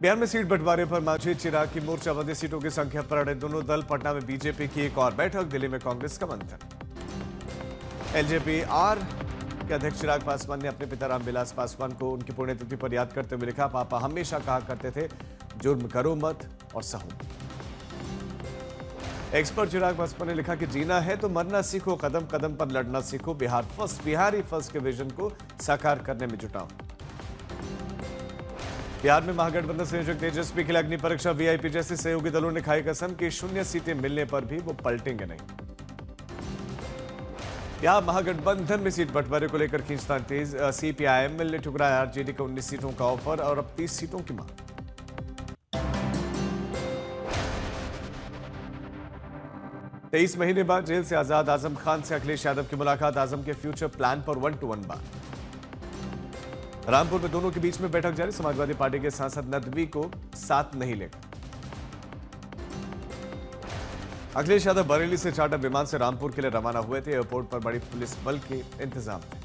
बिहार में सीट बंटवारे पर मांझी चिराग की मोर्चाबंदी, सीटों की संख्या पर अड़े दोनों दल। पटना में बीजेपी की एक और बैठक, दिल्ली में कांग्रेस का मंथन। एलजेपी आर के अध्यक्ष चिराग पासवान ने अपने पिता रामविलास पासवान को उनकी पुण्यतिथि पर याद करते हुए लिखा, पापा हमेशा कहा करते थे, जुर्म करो मत और सहो। एक्सपर्ट चिराग पासवान ने लिखा कि जीना है तो मरना सीखो, कदम कदम पर लड़ना सीखो, बिहार फर्स्ट, बिहारी फर्स्ट के विजन को साकार करने में जुटाओ। बिहार में महागठबंधन संयोजक तेजस्वी के लिए अग्नि परीक्षा, वीआईपी जैसे सहयोगी दलों ने खाई कसम कि 0 सीटें मिलने पर भी वो पलटेंगे नहीं। बिहार महागठबंधन में सीट बंटवारे को लेकर खींचतान तेज, सीपीआईएम ने ठुकराया आरजेडी को 19 सीटों का ऑफर और अब 30 सीटों की मांग। तेईस महीने बाद जेल से आजाद आजम खान से अखिलेश यादव की मुलाकात, आजम के फ्यूचर प्लान पर 1-to-1 बात। रामपुर में दोनों के बीच में बैठक जारी, समाजवादी पार्टी के सांसद नदवी को साथ नहीं लेगा। अखिलेश यादव बरेली से चार्टर विमान से रामपुर के लिए रवाना हुए थे, एयरपोर्ट पर बड़ी पुलिस बल के इंतजाम थे।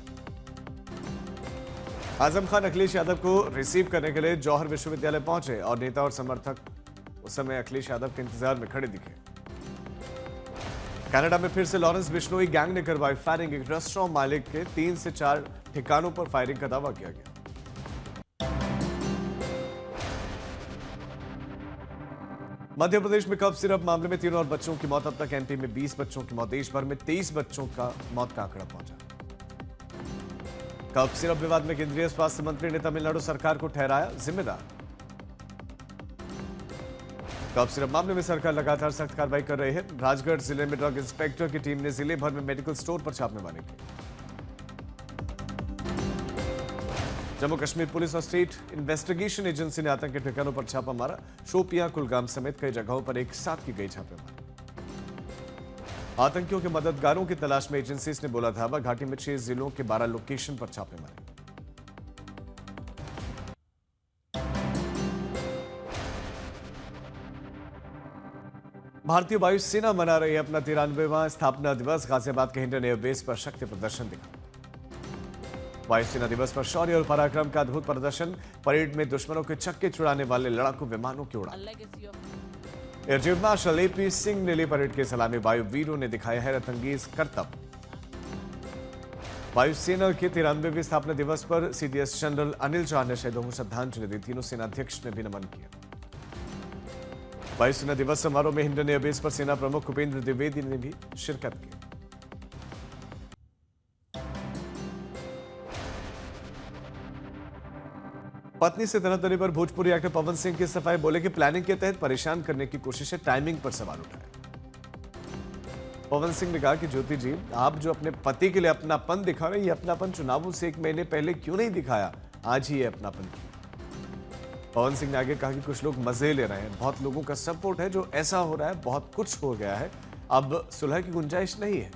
आजम खान अखिलेश यादव को रिसीव करने के लिए जौहर विश्वविद्यालय पहुंचे और नेता और समर्थक उस समय अखिलेश यादव के इंतजार में खड़े दिखे। कनाडा में फिर से लॉरेंस बिश्नोई गैंग ने करवाई फायरिंग, एक रेस्टोरेंट मालिक के 3 से 4 ठिकानों पर फायरिंग का दावा किया गया। मध्य प्रदेश में कफ सिरप मामले में 3 और बच्चों की मौत, अब तक एमपी में 20 बच्चों की मौत, देश भर में 23 बच्चों का मौत का आंकड़ा पहुंचा। कफ सिरप विवाद में केंद्रीय स्वास्थ्य मंत्री ने तमिलनाडु सरकार को ठहराया जिम्मेदार। कफ सिरप मामले में सरकार लगातार सख्त कार्रवाई कर रही है। राजगढ़ जिले में ड्रग इंस्पेक्टर की टीम ने जिले भर में मेडिकल स्टोर पर छापेमारी की। जम्मू कश्मीर पुलिस और स्टेट इन्वेस्टिगेशन एजेंसी ने आतंकी ठिकानों पर छापा मारा, शोपियां, कुलगाम समेत कई जगहों पर एक साथ की गई छापेमारी। आतंकियों के मददगारों की तलाश में एजेंसी ने बोला धावा, घाटी में 6 जिलों के 12 लोकेशन पर छापेमारी। भारतीय वायुसेना मना रही है अपना 93वां स्थापना दिवस, गाजियाबाद के हिंडन एयरबेस पर शक्ति प्रदर्शन दिखा। वायुसेना दिवस पर शौर्य और पराक्रम का अद्भुत प्रदर्शन, परेड में दुश्मनों के छक्के छुड़ाने वाले लड़ाकू विमानों की उड़ान। Air chief marshal AP Singh ने ली परेड की सलामी, वायुवीरों ने दिखाया हैरतअंगेज करतब। वायुसेना के 93वें स्थापना दिवस पर सीडीएस जनरल अनिल चौहान ने शहीदों को श्रद्धांजलि दी, तीनों सेनाध्यक्ष ने भी नमन किया। वायुसेना दिवस समारोह में हिंडन एयरबेस पर सेना प्रमुख उपेंद्र द्विवेदी ने भी शिरकत की। पत्नी से तनातनी पर भोजपुरी एक्टर पवन सिंह की सफाई, बोले कि प्लानिंग के तहत परेशान करने की कोशिश है, टाइमिंग पर सवाल उठाए। पवन सिंह ने कहा कि ज्योति जी, आप जो अपने पति के लिए अपनापन दिखा रहे हैं, ये अपनापन चुनावों से 1 महीने पहले क्यों नहीं दिखाया, आज ही ये अपनापन। पवन सिंह ने आगे कहा कि कुछ लोग मजे ले रहे हैं, बहुत लोगों का सपोर्ट है, जो ऐसा हो रहा है बहुत कुछ हो गया है, अब सुलह की गुंजाइश नहीं है।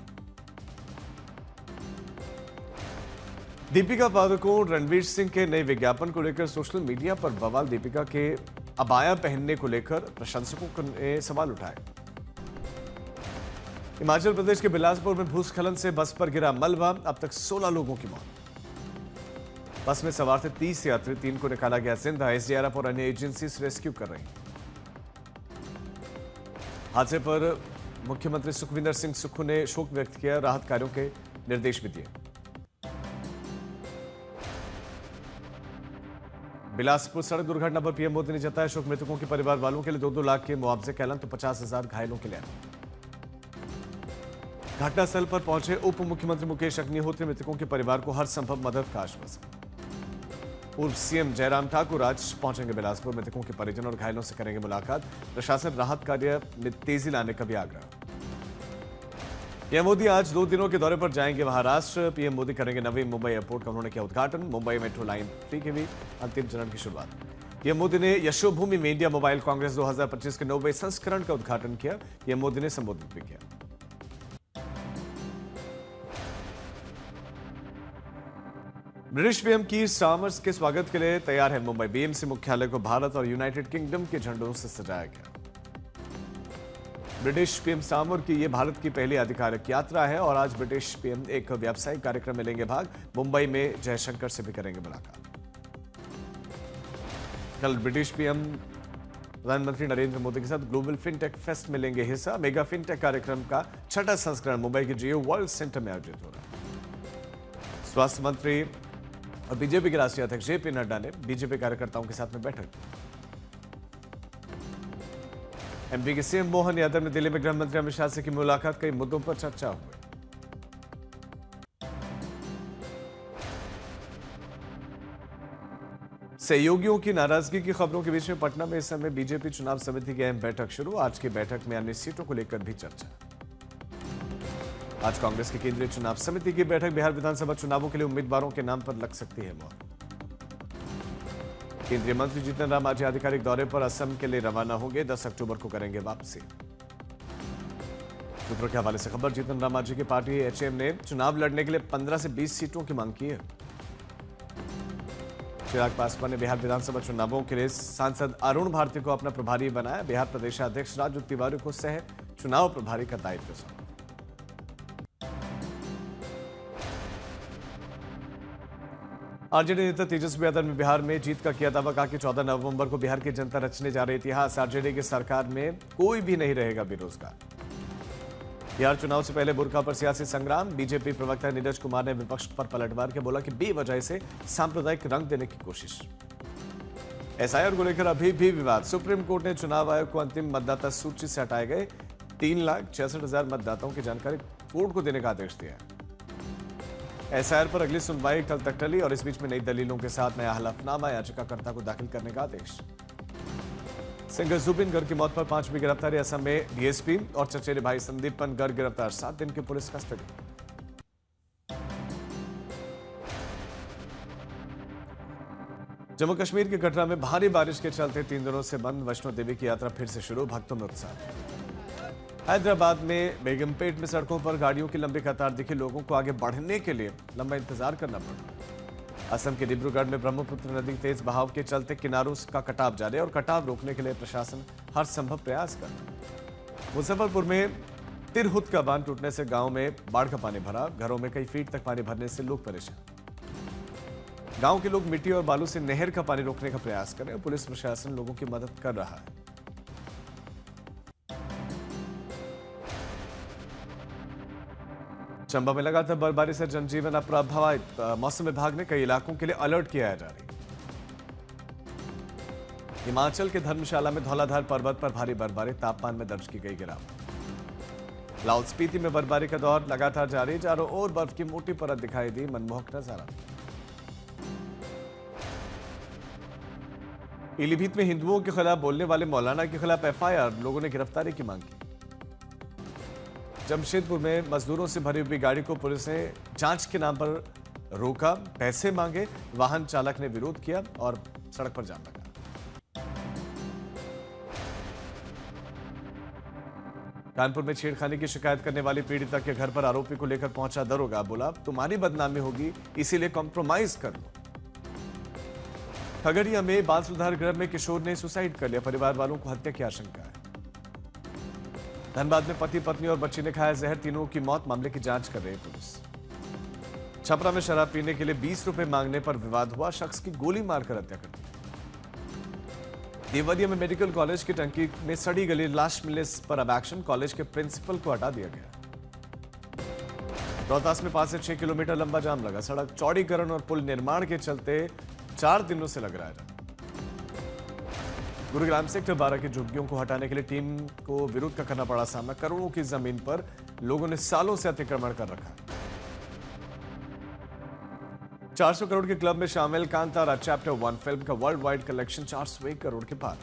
दीपिका पादुकोण रणवीर सिंह के नए विज्ञापन को लेकर सोशल मीडिया पर बवाल, दीपिका के अबाया पहनने को लेकर प्रशंसकों ने सवाल उठाए। हिमाचल प्रदेश के बिलासपुर में भूस्खलन से बस पर गिरा मलबा, अब तक 16 लोगों की मौत। बस में सवार थे 30 यात्री, 3 को निकाला गया जिंदा, एसडीआरएफ और अन्य एजेंसी रेस्क्यू कर रही हैं। हादसे पर मुख्यमंत्री सुखविंदर सिंह सुक्खू ने शोक व्यक्त किया, राहत कार्यों के निर्देश भी दिए। बिलासपुर सड़क दुर्घटना पर पीएम मोदी ने जताया शोक, मृतकों के परिवार वालों के लिए 2-2 लाख के मुआवजे का ऐलान, तो 50,000 घायलों के लिए। घटनास्थल पर पहुंचे उप मुख्यमंत्री मुकेश अग्निहोत्री, मृतकों के परिवार को हर संभव मदद का आश्वासन। पूर्व सीएम जयराम ठाकुर आज पहुंचेंगे बिलासपुर, मृतकों के परिजन और घायलों से करेंगे मुलाकात, प्रशासन राहत कार्य में तेजी लाने का भी आग्रह। पीएम मोदी आज 2 दिनों के दौरे पर जाएंगे महाराष्ट्र, पीएम मोदी करेंगे नवी मुंबई एयरपोर्ट का उन्होंने किया उद्घाटन, मुंबई मेट्रो लाइन 3 के भी अंतिम चरण की शुरुआत। पीएम मोदी ने यशोभूमि में इंडिया मोबाइल कांग्रेस 2025 के 90वें संस्करण का उद्घाटन किया, पीएम मोदी ने संबोधित भी किया। ब्रिटिश पीएम कीर स्टार्मर्स के स्वागत के लिए तैयार है मुंबई, बीएमसी मुख्यालय को भारत और यूनाइटेड किंगडम के झंडों से सजाया गया। ब्रिटिश पीएम स्टार्मर की यह भारत की पहली आधिकारिक यात्रा है और आज ब्रिटिश पीएम एक व्यावसायिक कार्यक्रम में लेंगे भाग, मुंबई में जयशंकर से भी करेंगे मुलाकात। कल ब्रिटिश पीएम प्रधानमंत्री नरेंद्र मोदी के साथ ग्लोबल फिनटेक फेस्ट में लेंगे हिस्सा। मेगा फिनटेक कार्यक्रम का छठा संस्करण मुंबई के जियो वर्ल्ड सेंटर में आयोजित हो रहा है। स्वास्थ्य मंत्री और बीजेपी के राष्ट्रीय अध्यक्ष जेपी नड्डा ने बीजेपी कार्यकर्ताओं के साथ में बैठक की। एमपी के सीएम मोहन यादव ने दिल्ली में गृह मंत्री अमित शाह से की मुलाकात, कई मुद्दों पर चर्चा हुई। सहयोगियों की नाराजगी की खबरों के बीच में पटना में इस समय बीजेपी चुनाव समिति की अहम बैठक शुरू। आज की बैठक में अन्य सीटों को लेकर भी चर्चा। आज कांग्रेस की केंद्रीय चुनाव समिति की बैठक। बिहार विधानसभा चुनावों के लिए उम्मीदवारों के नाम पर लग सकती है मोहर। केंद्रीय मंत्री जीतन राम आज आधिकारिक दौरे पर असम के लिए रवाना होंगे। 10 अक्टूबर को करेंगे वापसी। सूत्रों के हवाले से खबर, जीतन राम मांझी की पार्टी एचएम ने चुनाव लड़ने के लिए 15 से 20 सीटों की मांग की है। चिराग पासवान ने बिहार विधानसभा चुनावों के लिए सांसद अरुण भारती को अपना प्रभारी बनाया। बिहार प्रदेश अध्यक्ष राजू तिवारी को सह चुनाव प्रभारी का दायित्व सौंपा। आरजेडी नेता तेजस्वी यादव ने बिहार में जीत का किया दावा, कहा कि 14 नवंबर को बिहार की जनता रचने जा रही इतिहास। आरजेडी की सरकार में कोई भी नहीं रहेगा बेरोजगार। बिहार चुनाव से पहले बुर्का पर सियासी संग्राम। बीजेपी प्रवक्ता नीरज कुमार ने विपक्ष पर पलटवार के बोला कि बेवजह से सांप्रदायिक रंग देने की कोशिश। एसआईआर को लेकर अभी भी विवाद। सुप्रीम कोर्ट ने चुनाव आयोग को अंतिम मतदाता सूची से हटाए गए 3,66,000 मतदाताओं की जानकारी कोर्ट को देने का आदेश दिया है। एसआईआर पर अगली सुनवाई कल तक टली और इस बीच में नई दलीलों के साथ नया हलफनामा याचिकाकर्ता को दाखिल करने का आदेश। सिंगर जुबिन गर्ग की मौत पर 5वीं गिरफ्तारी। असम में डीएसपी और चचेरे भाई संदीपन गर्ग गिरफ्तार। 7 दिन की पुलिस कस्टडी। जम्मू कश्मीर के कटरा में भारी बारिश के चलते 3 दिनों से बंद वैष्णो देवी की यात्रा फिर से शुरू। भक्तों में उत्साह। हैदराबाद में बेगमपेट में सड़कों पर गाड़ियों की लंबी कतार दिखी। लोगों को आगे बढ़ने के लिए लंबा इंतजार करना पड़ा। असम के डिब्रूगढ़ में ब्रह्मपुत्र नदी तेज बहाव के चलते किनारों का कटाव जारी और कटाव रोकने के लिए प्रशासन हर संभव प्रयास कर रहा है। मुजफ्फरपुर में तिरहुत का बांध टूटने से गांव में बाढ़ का पानी भरा। घरों में कई फीट तक पानी भरने से लोग परेशान। गांव के लोग मिट्टी और बालू से नहर का पानी रोकने का प्रयास कर रहे हैं। पुलिस प्रशासन लोगों की मदद कर रहा है। चंबा में लगातार बर्फबारी से जनजीवन अप्रभावित। मौसम विभाग ने कई इलाकों के लिए अलर्ट किया है जारी। हिमाचल के धर्मशाला में धौलाधार पर्वत पर भारी बर्फबारी। तापमान में दर्ज की गई गिरावट। लाहौल स्पीति में बर्फबारी का दौर लगातार जारी। चारों ओर बर्फ की मोटी परत दिखाई दी। मनमोहक नजारा। पीलीभीत में हिंदुओं के खिलाफ बोलने वाले मौलाना के खिलाफ एफआईआर। लोगों ने गिरफ्तारी की मांग की। जमशेदपुर में मजदूरों से भरी हुई गाड़ी को पुलिस ने जांच के नाम पर रोका। पैसे मांगे। वाहन चालक ने विरोध किया और सड़क पर जाम लगा। कानपुर में छेड़खानी की शिकायत करने वाली पीड़िता के घर पर आरोपी को लेकर पहुंचा दरोगा। बोला, तुम्हारी बदनामी होगी, इसीलिए कॉम्प्रोमाइज कर लो। खगड़िया में बाल सुधार गृह में किशोर ने सुसाइड कर लिया। परिवार वालों को हत्या की आशंका है। धनबाद में पति पत्नी और बच्ची ने खाया जहर। तीनों की मौत। मामले की जांच कर रही पुलिस। छपरा में शराब पीने के लिए 20 रुपए मांगने पर विवाद हुआ। शख्स की गोली मारकर हत्या कर दी। देवरिया में मेडिकल कॉलेज की टंकी में सड़ी गली लाश मिलने पर अब एक्शन। कॉलेज के प्रिंसिपल को हटा दिया गया। रोहतास में 5 से 6 किलोमीटर लंबा जाम लगा। सड़क चौड़ीकरण और पुल निर्माण के चलते 4 दिनों से लग रहा है। गुरुग्राम सेक्टर 12 की झुग्गियों को हटाने के लिए टीम को विरोध का करना पड़ा सामना। करोड़ों की जमीन पर लोगों ने सालों से अतिक्रमण कर रखा। 400 करोड़ के क्लब में शामिल कांतारा चैप्टर 1 फिल्म का वर्ल्ड वाइड कलेक्शन 401 करोड़ के पार।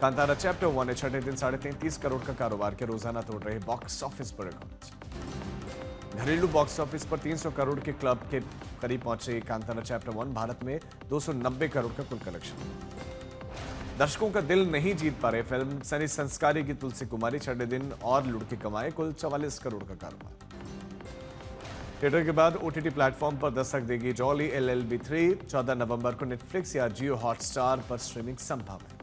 कांतारा चैप्टर 1 ने छठे दिन 33.5 करोड़ का कारोबार के रोजाना तोड़ रहे बॉक्स ऑफिस पर रिकॉर्ड। घरेलू बॉक्स ऑफिस पर 300 करोड़ के क्लब के करीब पहुंचे कांतारा चैप्टर 1। भारत में 290 करोड़ का कुल कलेक्शन। दर्शकों का दिल नहीं जीत पा रहे फिल्म सनी संस्कारी की तुलसी कुमारी। छठे दिन और लुढ़की कमाए। कुल 44 करोड़ का कारोबार। थिएटर के बाद ओटीटी प्लेटफॉर्म पर दस्तक देगी जॉली LLB 3। 14 नवंबर को नेटफ्लिक्स या जियो हॉटस्टार पर स्ट्रीमिंग संभव है।